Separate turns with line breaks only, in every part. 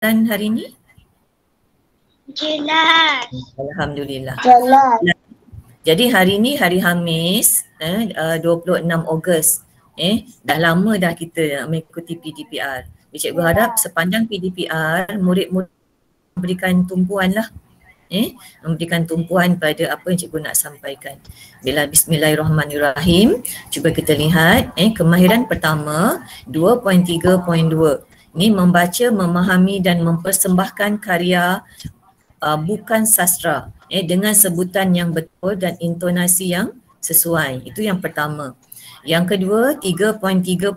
hari ini?
Jelas.
Alhamdulillah.
Jelas.
Jadi hari ni hari Khamis 26 Ogos. Dah lama dah kita mengikuti PDPR. Cikgu harap sepanjang PDPR murid-murid memberikan tumpuan lah. Memberikan tumpuan pada apa yang cikgu nak sampaikan. Bila bismillahirrahmanirrahim, cuba kita lihat kemahiran pertama 2.3.2. Ini membaca, memahami dan mempersembahkan karya bukan sastra dengan sebutan yang betul dan intonasi yang sesuai. Itu yang pertama. Yang kedua, 3.3.2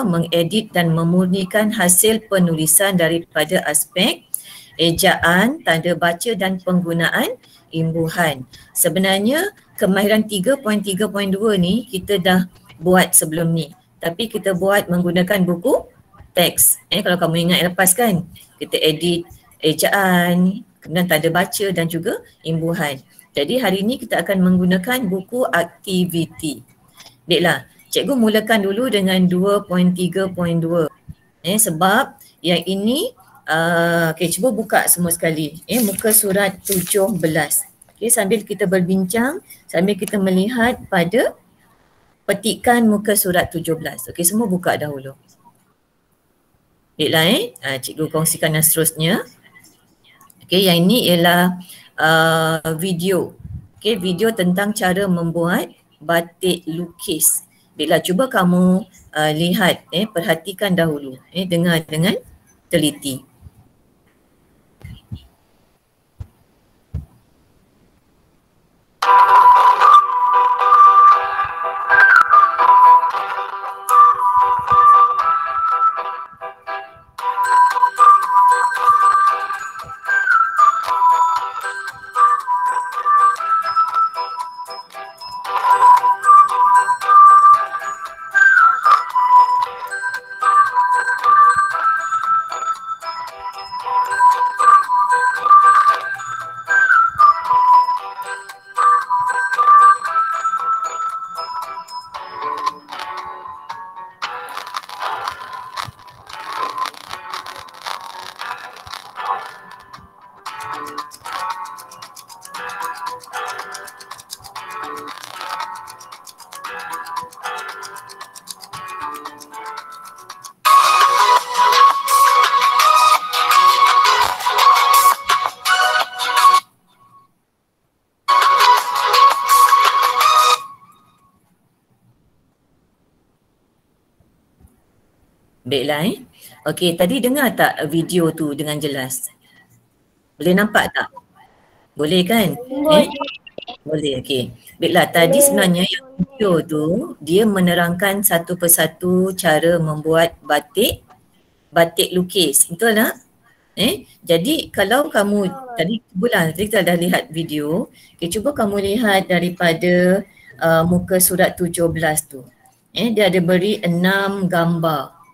mengedit dan memurnikan hasil penulisan daripada aspek ejaan, tanda baca dan penggunaan imbuhan. Sebenarnya kemahiran 3.3.2 ni kita dah buat sebelum ni. Tapi kita buat menggunakan buku teks. Kalau kamu ingat lepas kan, kita edit ejaan, kemudian tanda baca dan juga imbuhan. Jadi hari ini kita akan menggunakan buku aktiviti. Baiklah, cikgu mulakan dulu dengan 2.3.2. Sebab yang ini, cuba buka semua sekali. Muka surat 17. Sambil kita berbincang, sambil kita melihat pada petikan muka surat 17. Semua buka dahulu. Baiklah, cikgu kongsikan yang seterusnya. Yang ini ialah video. Video tentang cara membuat batik lukis. Baiklah, cuba kamu lihat, perhatikan dahulu, dengar dengan teliti. Baiklah Okey, tadi dengar tak video tu dengan jelas? Boleh nampak tak? Boleh kan? Boleh, okey. Baiklah, tadi sebenarnya yang video tu dia menerangkan satu persatu cara membuat batik lukis. Betul tak? Jadi kalau kamu tadi kita dah lihat video, cuba kamu lihat daripada muka surat 17 tu. Dia ada beri 6 gambar.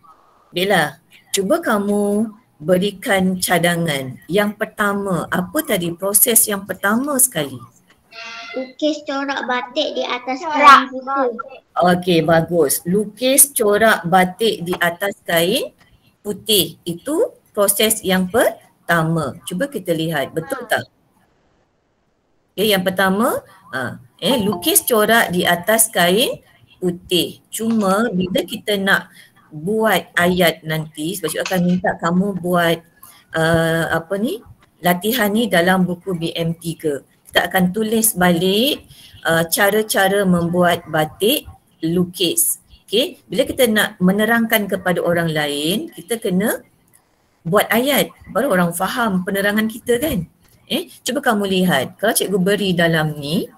Baiklah, cuba kamu berikan cadangan. Yang pertama, apa tadi proses yang pertama sekali?
Lukis corak batik di atas kain putih.
Okey, bagus. Lukis corak batik di atas kain putih. Itu proses yang pertama. Cuba kita lihat, betul tak? Yang pertama, lukis corak di atas kain putih. Cuma bila kita nak buat ayat nanti, sebab cikgu akan minta kamu buat latihan ni dalam buku BM3. Kita akan tulis balik cara-cara membuat batik lukis. Bila kita nak menerangkan kepada orang lain, kita kena buat ayat baru orang faham penerangan kita kan. Cuba kamu lihat, kalau cikgu beri dalam ni,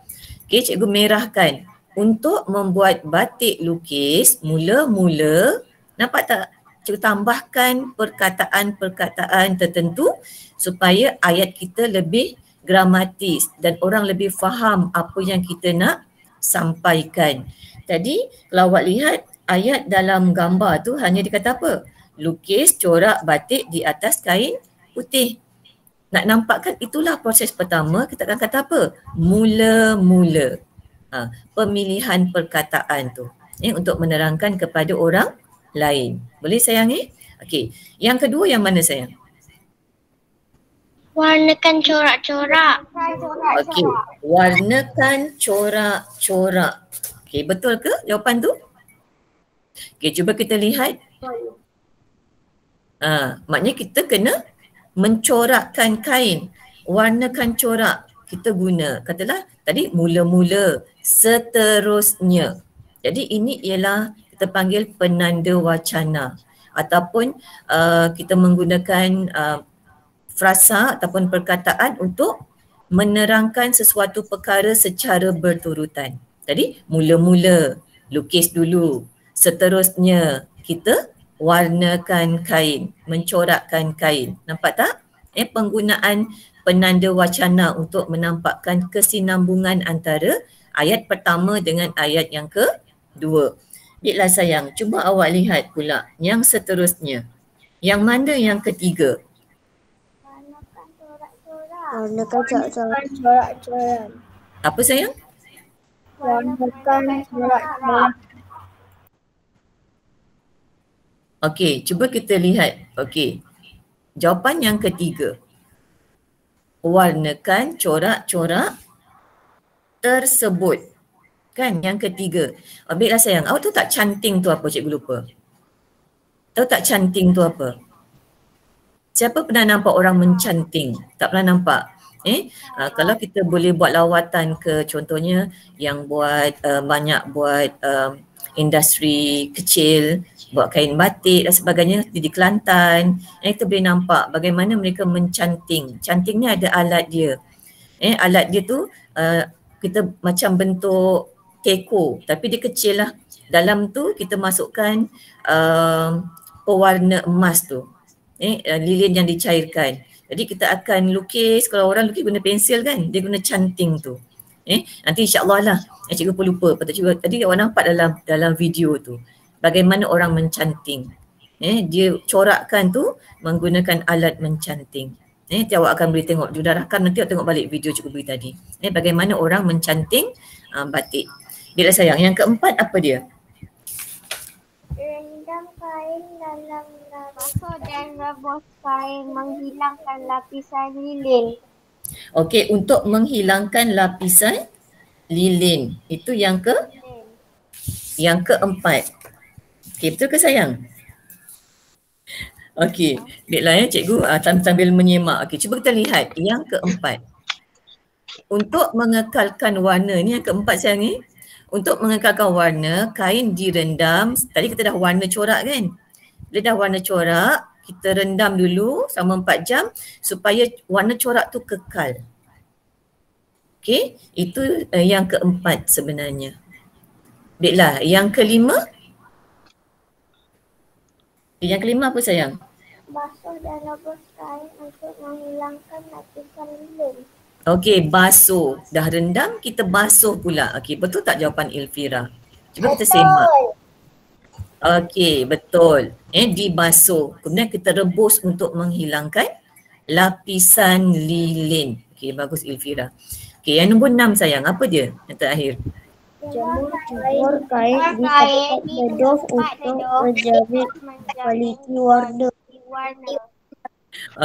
cikgu merahkan untuk membuat batik lukis, mula-mula nampak tak? Cikgu tambahkan perkataan-perkataan tertentu supaya ayat kita lebih gramatis dan orang lebih faham apa yang kita nak sampaikan. Tadi kalau awak lihat ayat dalam gambar tu hanya dikata apa? Lukis corak batik di atas kain putih. Nak nampakkan itulah proses pertama, kita akan kata apa? Mula-mula. Pemilihan perkataan tu untuk menerangkan kepada orang lain. Boleh sayang Okey. Yang kedua yang mana sayang?
Warnakan corak-corak.
Okey, warnakan corak-corak. Okey, betul ke jawapan tu? Okey, cuba kita lihat. Maknanya kita kena mencorakkan kain. Warnakan corak. Kita guna, katalah tadi mula-mula, seterusnya. Jadi ini ialah kita panggil penanda wacana ataupun kita menggunakan frasa ataupun perkataan untuk menerangkan sesuatu perkara secara berturutan. Jadi mula-mula lukis dulu, seterusnya kita warnakan kain, mencorakkan kain. Nampak tak? Penggunaan penanda wacana untuk menampakkan kesinambungan antara ayat pertama dengan ayat yang kedua. Baiklah sayang, cuba awak lihat pula yang seterusnya. Yang mana yang ketiga?
Warnakan corak-corak.
Apa sayang?
Warnakan corak-corak.
Okey, cuba kita lihat. Okey. Jawapan yang ketiga. Warnakan corak-corak tersebut. Kan yang ketiga. Baiklah sayang, awak tahu tak canting tu apa? Cikgu lupa. Tahu tak canting tu apa? Siapa pernah nampak orang mencanting? Tak pernah nampak? Kalau kita boleh buat lawatan ke contohnya yang buat banyak buat industri kecil, buat kain batik dan sebagainya di Kelantan, kita boleh nampak bagaimana mereka mencanting. Canting ni ada alat dia. Alat dia tu kita macam bentuk teko tapi dia kecil lah. Dalam tu kita masukkan pewarna emas tu. Lilin yang dicairkan. Jadi kita akan lukis, kalau orang lukis guna pensel kan, dia guna canting tu. Nanti insyaAllah lah, cikgu pun lupa. Tadi awak nampak dalam video tu, bagaimana orang mencanting. Dia corakkan tu menggunakan alat mencanting. Nanti awak akan boleh tengok, judarahkan nanti awak tengok balik video cikgu beri tadi. Bagaimana orang mencanting batik. Bila sayang, yang keempat apa dia?
Rendam kain dalam basuh dan rebus kain menghilangkan lapisan lilin.
Okey, untuk menghilangkan lapisan lilin. Itu yang keempat. Okey, betul ke sayang? Okey, baiklah cikgu sambil menyimak. Okey, cuba kita lihat yang keempat. Untuk mengekalkan warna, ni yang keempat sayang ni. Untuk mengekalkan warna, kain direndam. Tadi kita dah warna corak kan? Bila dah warna corak, kita rendam dulu selama 4 jam supaya warna corak tu kekal. Okey, itu yang keempat sebenarnya. Baiklah, yang kelima. Yang kelima apa sayang?
Basuh dan rebus kain untuk menghilangkan lapisan lilin.
Okey, basuh. Dah rendam, kita basuh pula. Okey, betul tak jawapan Ilfira? Cuba kita semak. Okey, betul. Dibasuh. Kemudian kita rebus untuk menghilangkan lapisan lilin. Okey, bagus Ilfira. Okey, yang nombor 6 sayang, apa dia yang terakhir?
Jemur kain di tempat teduh untuk menjamin kualiti warna.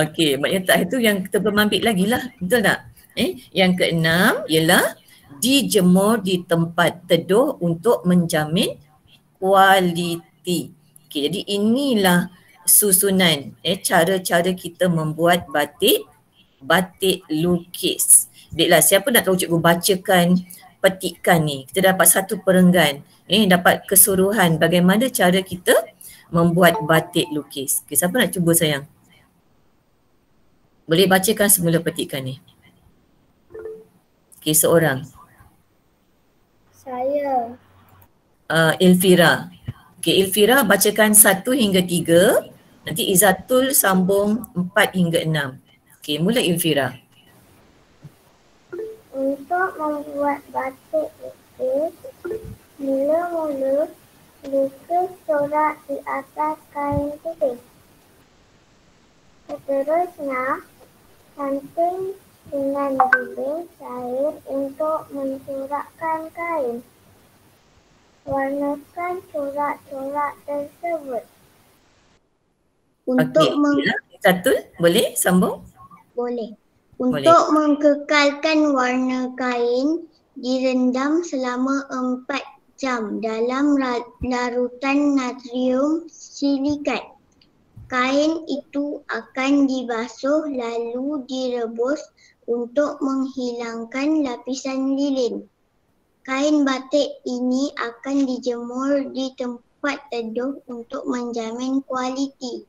Okey, maknanya terakhir tu yang kita belum ambil lagi lah. Betul tak? Yang keenam ialah dijemur di tempat teduh untuk menjamin kualiti. Okey, jadi inilah susunan cara-cara kita membuat batik lukis. Baiklah, siapa nak tahu cikgu bacakan petikan ni? Kita dapat satu perenggan. Dapat keseluruhan bagaimana cara kita membuat batik lukis. Okey, siapa nak cuba sayang? Boleh bacakan semula petikan ni. Okey, seorang.
Saya.
Ilfira. Okey, Ilfira bacakan 1 hingga 3. Nanti Izzatul sambung 4 hingga 6. Okey, mula Ilfira.
Untuk membuat batik lukis, mula-mula lukis corak di atas kain tulis. Seterusnya, canting dengan lilin cair untuk mencorakkan kain. Warnakan corak-corak tersebut.
Okey, Izzatul boleh sambung?
Boleh.
Boleh.
Untuk mengekalkan warna kain direndam selama 4 jam dalam larutan natrium silikat. Kain itu akan dibasuh lalu direbus untuk menghilangkan lapisan lilin. Kain batik ini akan dijemur di tempat teduh untuk menjamin kualiti.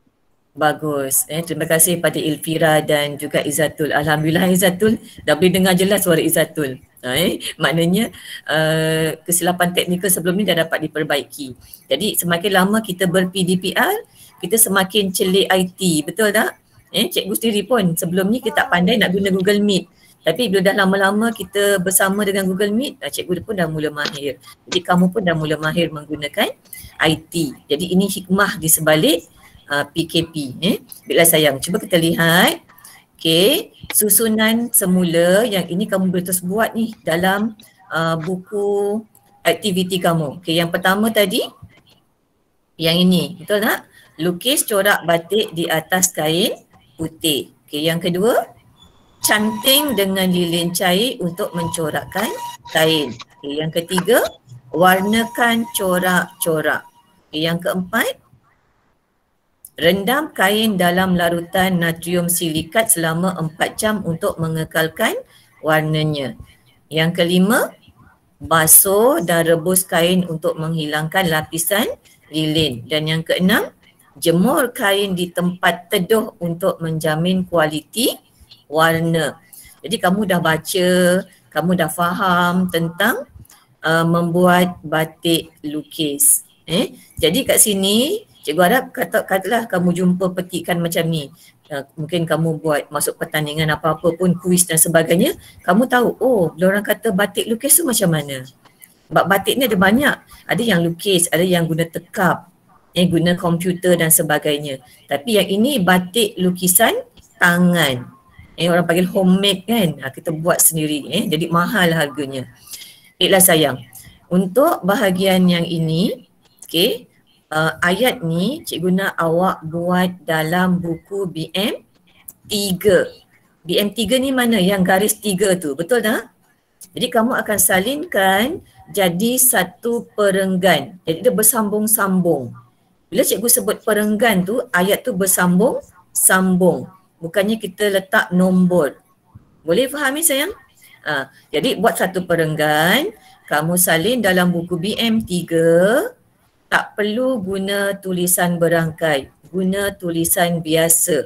Bagus. Terima kasih pada Ilfira dan juga Izzatul. Alhamdulillah Izzatul dah boleh dengar jelas suara Izzatul. Maknanya kesilapan teknikal sebelum ni dah dapat diperbaiki. Jadi semakin lama kita ber-PDPR, kita semakin celik IT. Betul tak? Cikgu sendiri pun sebelum ni kita tak pandai nak guna Google Meet. Tapi bila dah lama-lama kita bersama dengan Google Meet, cikgu pun dah mula mahir. Jadi kamu pun dah mula mahir menggunakan IT. Jadi ini hikmah di sebalik PKP. Baiklah sayang, cuba kita lihat. Okey, susunan semula yang ini kamu boleh terus buat ni dalam buku aktiviti kamu. Okey, yang pertama tadi, yang ini, betul tak? Lukis corak batik di atas kain putih. Okey, yang kedua, canting dengan lilin cair untuk mencorakkan kain. Okay, yang ketiga, warnakan corak-corak. Okay, yang keempat, rendam kain dalam larutan natrium silikat selama 4 jam untuk mengekalkan warnanya. Yang kelima, basuh dan rebus kain untuk menghilangkan lapisan lilin. Dan yang keenam, jemur kain di tempat teduh untuk menjamin kualiti warna. Jadi kamu dah baca, kamu dah faham tentang membuat batik lukis. Jadi kat sini cikgu harap katalah kamu jumpa petikan macam ni. Mungkin kamu buat masuk pertandingan apa-apa pun, kuis dan sebagainya. Kamu tahu, oh diorang kata batik lukis tu macam mana. Sebab batik ni ada banyak. Ada yang lukis, ada yang guna tekap, guna komputer dan sebagainya. Tapi yang ini batik lukisan tangan. Orang panggil homemade kan, kita buat sendiri, jadi mahal harganya. Baiklah sayang, untuk bahagian yang ini, okay, ayat ni cikgu nak awak buat dalam buku BM3. BM3 ni mana yang garis 3 tu, betul tak? Jadi kamu akan salinkan jadi satu perenggan, jadi dia bersambung-sambung. Bila cikgu sebut perenggan tu, ayat tu bersambung-sambung. Bukannya kita letak nombor. Boleh fahami sayang? Jadi buat satu perenggan, kamu salin dalam buku BM3, tak perlu guna tulisan berangkai, guna tulisan biasa.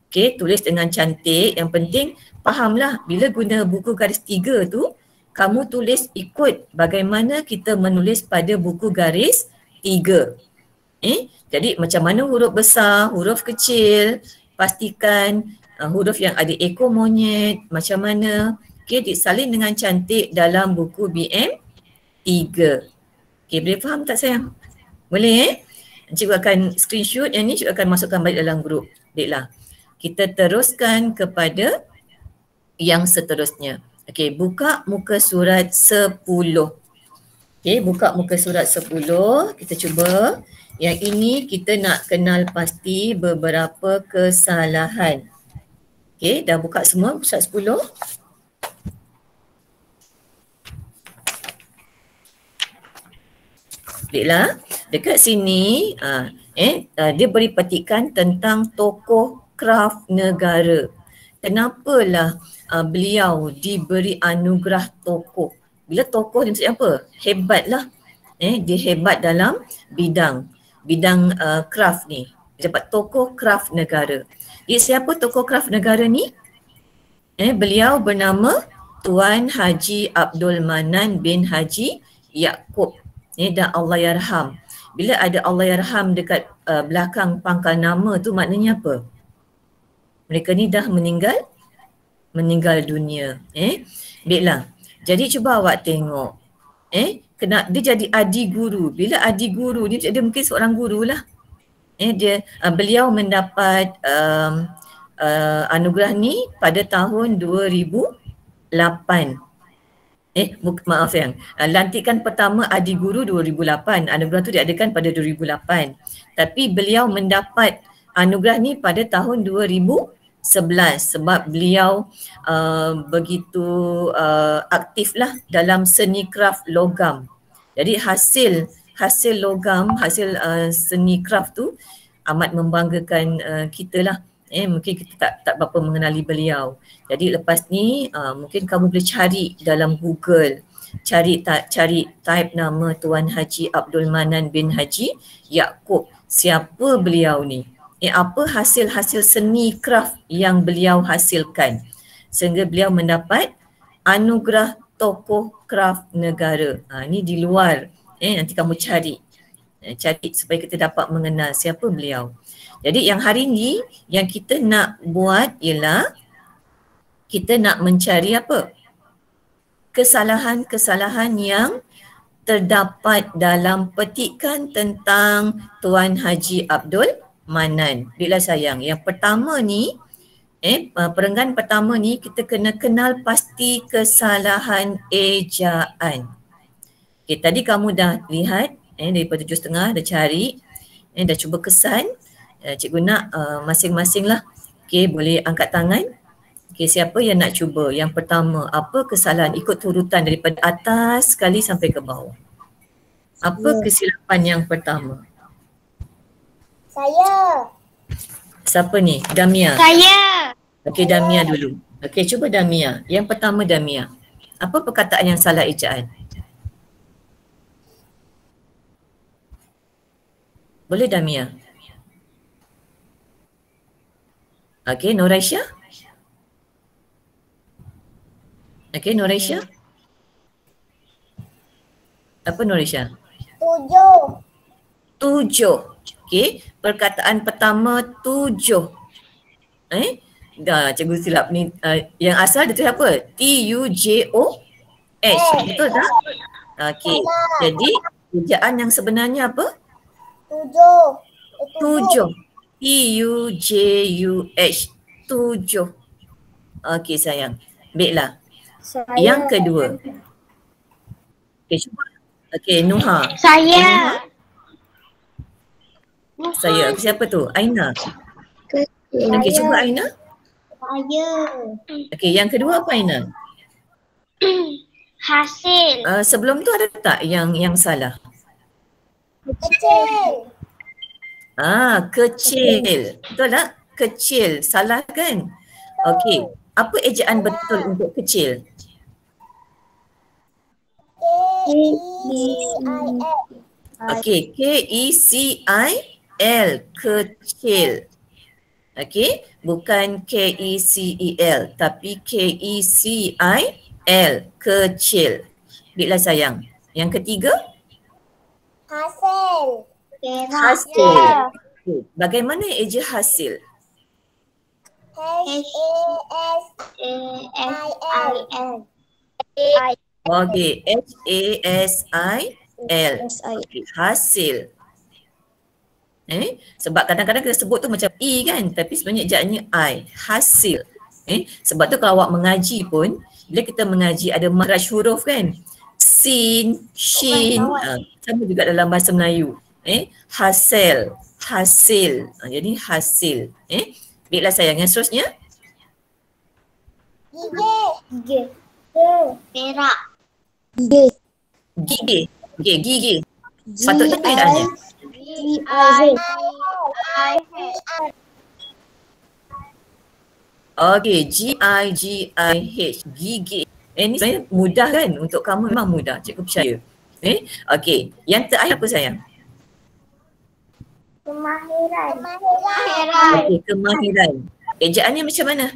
Okey, tulis dengan cantik. Yang penting fahamlah bila guna buku garis 3 tu, kamu tulis ikut bagaimana kita menulis pada buku garis 3. Jadi macam mana huruf besar, huruf kecil, pastikan huruf yang ada ekor monyet macam mana. Okey, disalin dengan cantik dalam buku BM3. Okey, boleh faham tak sayang? Boleh Cikgu akan screenshot yang ni, cikgu akan masukkan balik dalam grup. Baiklah. Kita teruskan kepada yang seterusnya. Okey, buka muka surat 10. Okey, buka muka surat 10. Kita cuba. Yang ini kita nak kenal pasti beberapa kesalahan. Okey, dah buka semua surat 10? Baiklah, dekat sini dia beri petikan tentang tokoh kraf negara. Kenapalah beliau diberi anugerah tokoh? Bila tokoh ni maksudnya apa? Hebatlah. Dia hebat dalam bidang kraf ni. Dia dapat tokoh kraf negara. Siapa tokoh kraf negara ni? Beliau bernama Tuan Haji Abdul Manan bin Haji Yaakob. Dan Allah yarham. Bila ada Allah yarham dekat belakang pangkal nama tu maknanya apa? Mereka ni dah meninggal dunia. Baiklah. Jadi cuba awak tengok. Dia jadi adi guru. Bila adi guru ni dia mungkin seorang guru lah. Beliau mendapat anugerah ni pada tahun 2008. Maaf yang lantikan pertama adi guru 2008. Anugerah tu diadakan pada 2008. Tapi beliau mendapat anugerah ni pada tahun 2009. 11 sebab beliau begitu aktiflah dalam seni kraft logam. Jadi hasil logam, hasil seni kraft tu amat membanggakan kita lah. Mungkin kita tak berapa mengenali beliau. Jadi lepas ni mungkin kamu boleh cari dalam Google, cari type nama Tuan Haji Abdul Manan bin Haji Yaakob. Siapa beliau ni? Apa hasil-hasil seni kraft yang beliau hasilkan sehingga beliau mendapat anugerah tokoh kraft negara. Ni di luar. Nanti kamu cari supaya kita dapat mengenal siapa beliau. Jadi yang hari ni yang kita nak buat ialah kita nak mencari apa? Kesalahan-kesalahan yang terdapat dalam petikan tentang Tuan Haji Abdul Manan. Baiklah sayang, yang pertama ni perenggan pertama ni kita kena kenal pasti kesalahan ejaan. Okay, tadi kamu dah lihat daripada 7.5 dah cari, dah cuba kesan. Cikgu nak masing-masing lah. Okay, boleh angkat tangan. Okay, siapa yang nak cuba? Yang pertama, apa kesalahan? Ikut urutan daripada atas sekali sampai ke bawah. Apa kesilapan yang pertama?
Saya.
Siapa ni? Damia.
Saya.
Okey, Damia dulu. Okey, cuba Damia. Yang pertama Damia. Apa perkataan yang salah ejaan? Boleh Damia? Okey, Noraisha? Okey, Noraisha? Apa Noraisha? 7. Okey, perkataan pertama 7. Dah cikgu silap ni. Yang asal dia tu apa? T-U-J-O-H. Betul tak? Okey. Jadi ejaan yang sebenarnya apa? 7. T-U-J-U-H. 7. Okey sayang. Baiklah. Yang kedua. Okey, cuba. Okey, Nuha.
Saya.
Saya. Siapa tu? Aina. Okey, cuba Aina.
Saya.
Okey, yang kedua apa Aina?
Hasil.
Sebelum tu ada tak yang salah?
Kecil.
Kecil. Betul tak? Kecil. Salah kan? Okey. Apa ejaan betul untuk kecil?
K-E-C-I-L.
Okey, K-E-C-I-L. Kecil. Okey, bukan K-E-C-E-L tapi K-E-C-I-L. Kecil. Baiklah sayang. Yang ketiga?
Hasil.
Hasil. Okay. Bagaimana eja hasil?
H-A-S-I-L.
Okey, H-A-S-I-L. Hasil. Sebab kadang-kadang kita sebut tu macam E kan, tapi sebenarnya ejaannya I. Hasil. Sebab tu kalau awak mengaji pun, bila kita mengaji ada makhraj huruf kan, sin, shin, sama juga dalam bahasa Melayu. Hasil. Jadi hasil. Baiklah sayang, yang seterusnya?
Gigi. Perak.
Gigi. Okey, gigi. Patutnya perbedaannya. Okey, G-I-G-I-H. Gigi. Ini sebenarnya mudah kan? Untuk kamu memang mudah. Cikgu percaya. Okey, yang terakhir apa sayang?
Kemahiran.
Okey, kemahiran. Ejaannya macam mana?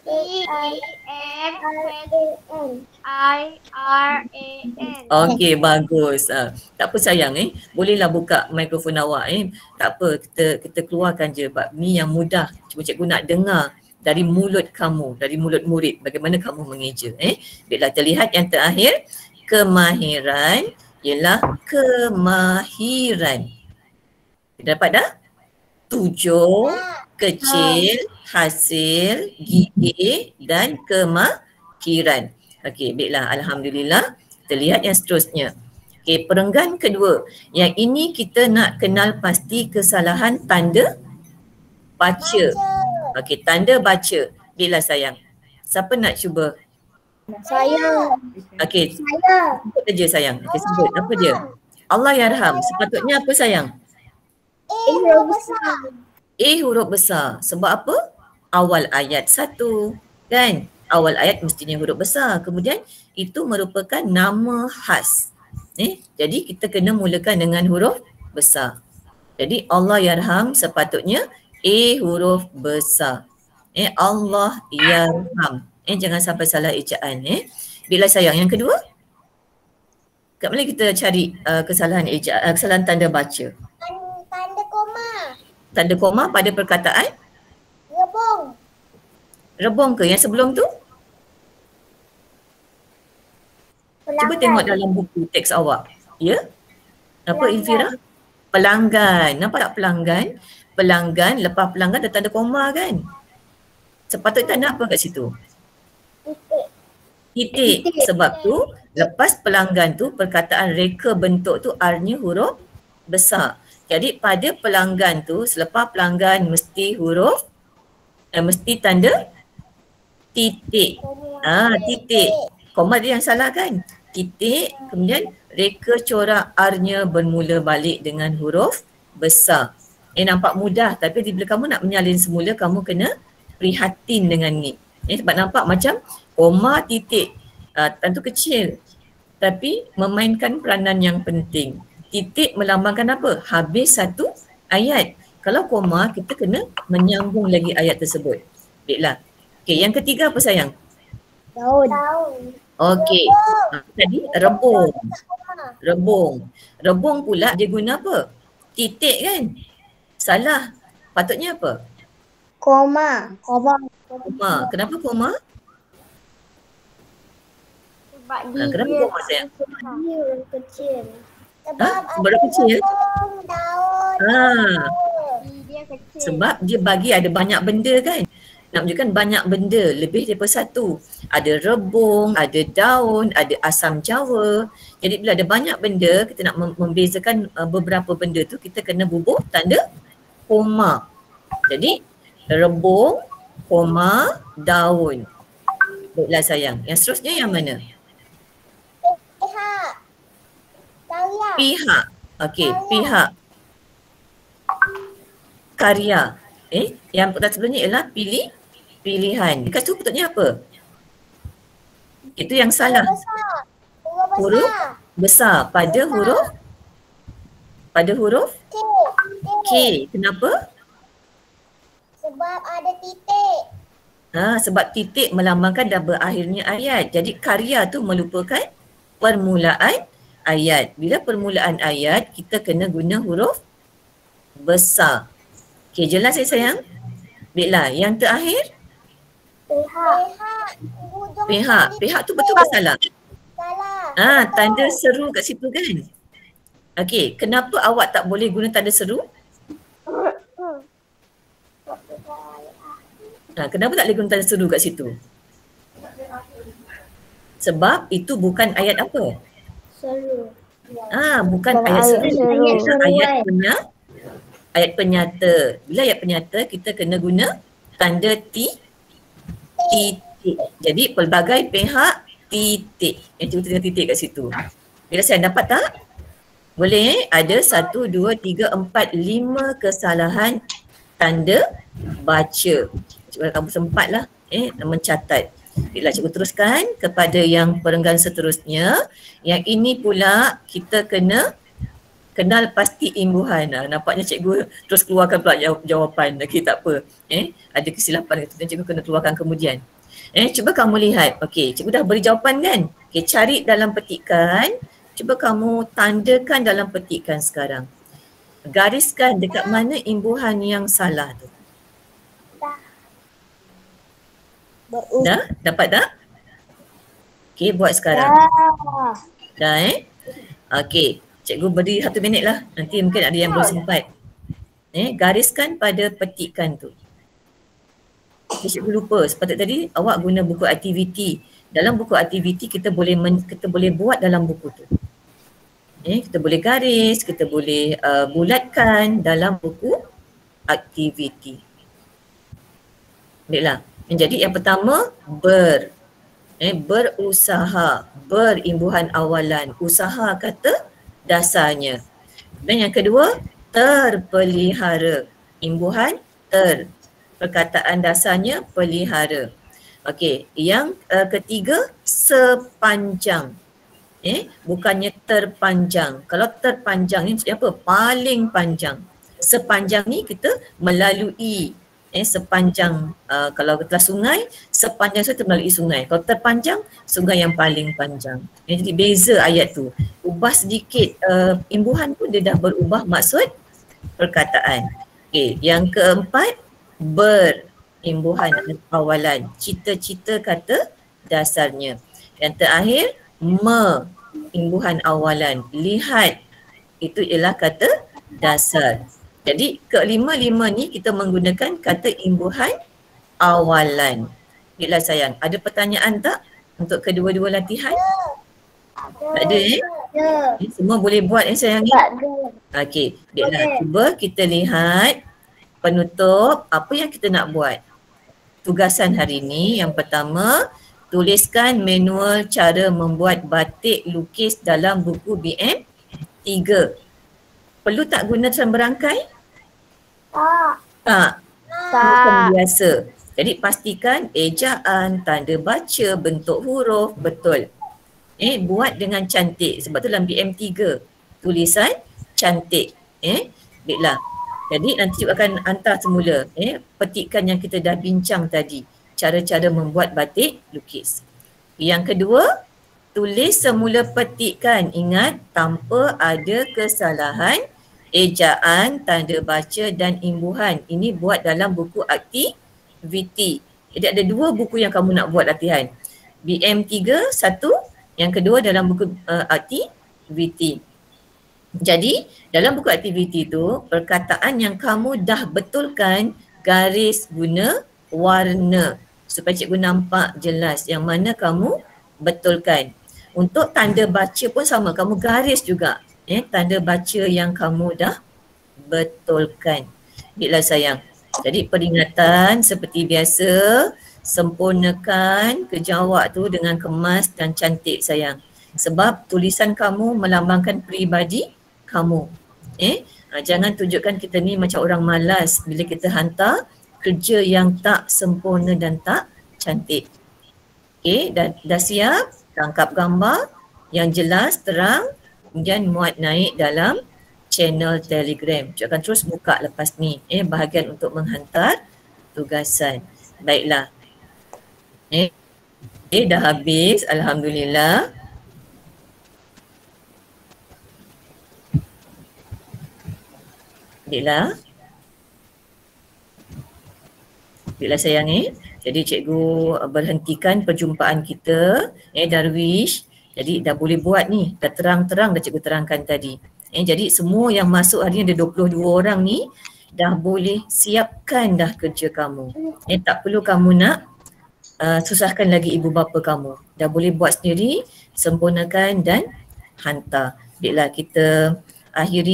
K-E-M-A-N-I-R-A-N.
Okey, bagus. Tak apa sayang bolehlah buka mikrofon awak Tak apa, kita keluarkan je bab ni yang mudah. Cuma cikgu nak dengar dari mulut kamu, dari mulut murid bagaimana kamu mengeja. Baiklah, terlihat yang terakhir, kemahiran ialah kemahiran. Kita dapat dah? 7, kecil, hasil, gigi dan kemahiran. Okey, baiklah, alhamdulillah. Kita lihat yang seterusnya. Okey, perenggan kedua. Yang ini kita nak kenal pasti kesalahan tanda Baca. Okey, tanda baca. Bila sayang. Siapa nak cuba?
Saya.
Okey,
Saya.
sebut je sayang. Okey, sebut. Apa dia? Allah yarham. Sepatutnya apa sayang?
Huruf besar.
A huruf besar. Sebab apa? Awal ayat 1. Kan? Awal ayat mestinya huruf besar. Kemudian itu merupakan nama khas. Jadi kita kena mulakan dengan huruf besar. Jadi Allah yarham sepatutnya A huruf besar. Allah yarham. Jangan sampai salah ejaan. Bila sayang yang kedua? Kat mana kita cari kesalahan ejaan, kesalahan tanda baca?
Tanda koma.
Tanda koma pada perkataan?
Rebung.
Rebung ke? Yang sebelum tu? Cuba tengok dalam buku teks awak. Ya? Apa Ilfira? Pelanggan. Nampak tak pelanggan? Pelanggan, lepas pelanggan ada tanda koma kan? Sepatutnya tanda apa kat situ? Titik. Sebab tu lepas pelanggan tu perkataan reka bentuk tu R-nya huruf besar. Jadi pada pelanggan tu selepas pelanggan mesti huruf mesti tanda titik. Titik. Koma dia yang salah kan? Titik, kemudian reka corak R-nya bermula balik dengan huruf besar. Nampak mudah tapi bila kamu nak menyalin semula kamu kena prihatin dengan ni. Sebab nampak macam koma titik. Tentu kecil tapi memainkan peranan yang penting. Titik melambangkan apa? Habis satu ayat. Kalau koma kita kena menyambung lagi ayat tersebut. Baiklah. Okey, yang ketiga apa sayang?
Daun.
Okey. Tadi rebung. Rebung pula dia guna apa? Titik kan? Salah. Patutnya apa?
Koma.
Koma. Kenapa koma?
Sebab
Kenapa koma sayang?
dia kecil.
Sebab dia kecil?
Daun. Dia kecil.
Sebab dia bagi ada banyak benda kan? Nak menunjukkan banyak benda, lebih daripada satu. Ada rebung, ada daun, ada asam jawa. Jadi bila ada banyak benda, kita nak membezakan beberapa benda tu, kita kena bubuh tanda koma. Jadi rebung, koma, daun. Baiklah sayang. Yang seterusnya yang mana?
Pihak. Karya.
Pihak. Okey, pihak. Karya. Yang pertama sebelumnya ialah pilihan. Dekat tu patutnya apa? Itu yang salah. Huruf besar pada huruf K. Kenapa?
Sebab ada titik.
Sebab titik melambangkan dah berakhirnya ayat. Jadi karya tu melupakan permulaan ayat. Bila permulaan ayat kita kena guna huruf besar. Okey, jelas sayang? Baiklah, yang terakhir? Pihak tu betul ke salah?
Salah.
Tanda seru kat situ kan? Okey, kenapa awak tak boleh guna tanda seru? Kenapa tak boleh guna tanda seru kat situ? Sebab itu bukan ayat apa?
Seru.
Bukan ayat seru. Ayat penyata. Bila ayat penyata kita kena guna tanda titik. Jadi pelbagai pihak titik. Cuba tengok titik kat situ. Bila saya dapat tak? Boleh ada 1, 2, 3, 4, 5 kesalahan tanda baca. Cuba kamu sempatlah mencatat. Bila cikgu teruskan kepada yang perenggan seterusnya. Yang ini pula kita kena kenal pasti imbuhan. Nampaknya cikgu terus keluarkan pula jawapan. Okey, tak apa. Ada kesilapan itu dan cikgu kena keluarkan kemudian. Cuba kamu lihat. Okey, cikgu dah beri jawapan kan? Okey, cari dalam petikan. Cuba kamu tandakan dalam petikan sekarang. Gariskan dekat mana imbuhan yang salah tu. Dah? Dapat tak? Okey, buat sekarang. Dah Okey, cikgu beri 1 minit lah. Nanti mungkin ada yang belum sempat. Gariskan pada petikan tu. Cikgu lupa, sepatutnya tadi awak guna buku aktiviti. Dalam buku aktiviti kita boleh buat dalam buku tu. Kita boleh garis, kita boleh bulatkan dalam buku aktiviti. Baiklah. Jadi yang pertama berusaha, berimbuhan awalan, usaha kata dasarnya. Dan yang kedua terpelihara, imbuhan perkataan dasarnya pelihara. Okey, yang ketiga sepanjang. Bukannya terpanjang. Kalau terpanjang ni maksudnya apa? Paling panjang. Sepanjang ni kita melalui sepanjang kalau kita sungai, sepanjang itu melalui sungai. Kalau terpanjang, sungai yang paling panjang. Jadi beza ayat tu. Ubah sedikit imbuhan tu dia dah berubah maksud perkataan. Okey, yang keempat berimbuhan awalan, cita-cita kata dasarnya. Yang terakhir imbuhan awalan, lihat, itu ialah kata dasar. Jadi kelima-lima ni kita menggunakan kata imbuhan awalan. Baiklah sayang, ada pertanyaan tak untuk kedua-dua latihan? Tak ada Semua boleh buat sayang?
Tak ada.
Okey, baiklah, cuba kita lihat penutup apa yang kita nak buat. Tugasan hari ini yang pertama, tuliskan manual cara membuat batik lukis dalam buku BM3. Perlu tak guna terang berangkai? Tak. Bukan biasa. Jadi pastikan ejaan, tanda baca, bentuk huruf betul. Buat dengan cantik sebab tu dalam BM3 tulisan cantik. Baiklah. Jadi nanti cikgu akan hantar semula petikan yang kita dah bincang tadi. Cara-cara membuat batik lukis. Yang kedua, tulis semula petikan. Ingat, tanpa ada kesalahan ejaan, tanda baca dan imbuhan. Ini buat dalam buku aktiviti. Jadi ada dua buku yang kamu nak buat latihan. BM3 satu, yang kedua dalam buku aktiviti. Jadi dalam buku aktiviti tu, perkataan yang kamu dah betulkan garis guna warna supaya cikgu nampak jelas yang mana kamu betulkan. Untuk tanda baca pun sama, kamu garis juga tanda baca yang kamu dah betulkan. Baiklah sayang. Jadi peringatan seperti biasa, sempurnakan kerja awak tu dengan kemas dan cantik sayang. Sebab tulisan kamu melambangkan peribadi kamu. Jangan tunjukkan kita ni macam orang malas bila kita hantar kerja yang tak sempurna dan tak cantik. Dah siap? Tangkap gambar yang jelas, terang, kemudian muat naik dalam channel Telegram. Cikgu akan terus buka lepas ni bahagian untuk menghantar tugasan. Baiklah. Dah habis, alhamdulillah. Baiklah. Baiklah sayang Jadi cikgu berhentikan perjumpaan kita Darwish. Jadi dah boleh buat ni. Dah terang-terang dah cikgu terangkan tadi. Jadi semua yang masuk hari ni ada 22 orang ni dah boleh siapkan dah kerja kamu. Tak perlu kamu nak susahkan lagi ibu bapa kamu. Dah boleh buat sendiri, sempurnakan dan hantar. Baiklah, kita akhiri